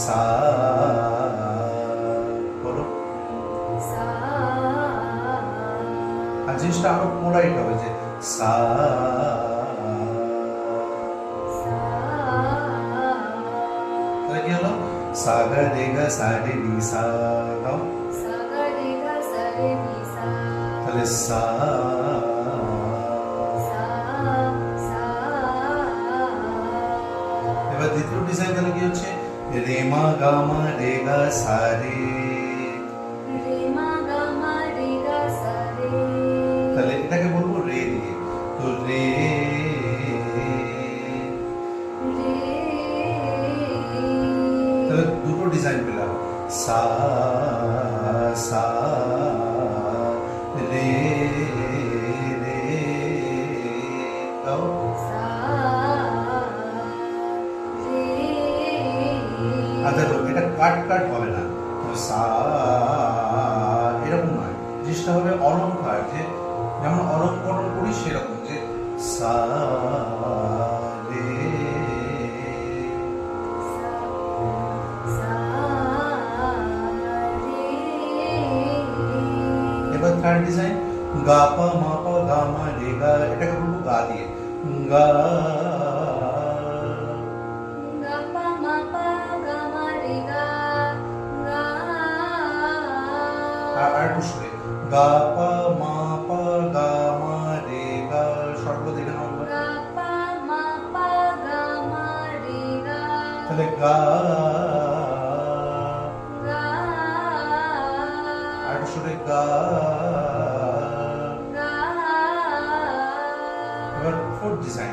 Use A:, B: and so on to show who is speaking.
A: সা বলো।
B: সা
A: আর জিনিসটা আরো পোলাইট হবে যে সা তাহলে কি হলো সা গা রে গা সা রে নি সা গাও
B: সা গা রে গা সা রে নি সা
A: তাহলে সা
B: সা সা
A: এবার দ্বিতীয় ডিজাইন তাহলে কি হচ্ছে রে মা গা মা রে গা সা রে
B: রে মা গা মা রে গা সা রে
A: তাহলে এটাকে বলবো রে দিয়ে তো রে
B: রে
A: তাহলে দুটো ডিজাইন পেলাম সা সা রে রে গাও
B: সা রে
A: আর দেখো এটা কাট কাট হবে না তো সা এরকম নয় জিনিসটা হবে অলঙ্কার যে যেমন অলঙ্করণ করি সেরকম যে সা রে
B: সা রে
A: এবার থার্ড ডিজাইন গা পা মা পা গা মা রে গা এটাকে বলবো গা দিয়ে গা
B: গা পা মা পা গা মা রে গা গা
A: আর একটু সুরে গা পা মা পা গা মা রে গা সর্বদা দেখে নাও একবার।
B: গা পা মা পা গা মা রে গা
A: তাহলে গা
B: গা
A: আর একটু সুরে গা
B: গা
A: এবার ফোর্থ ডিজাইন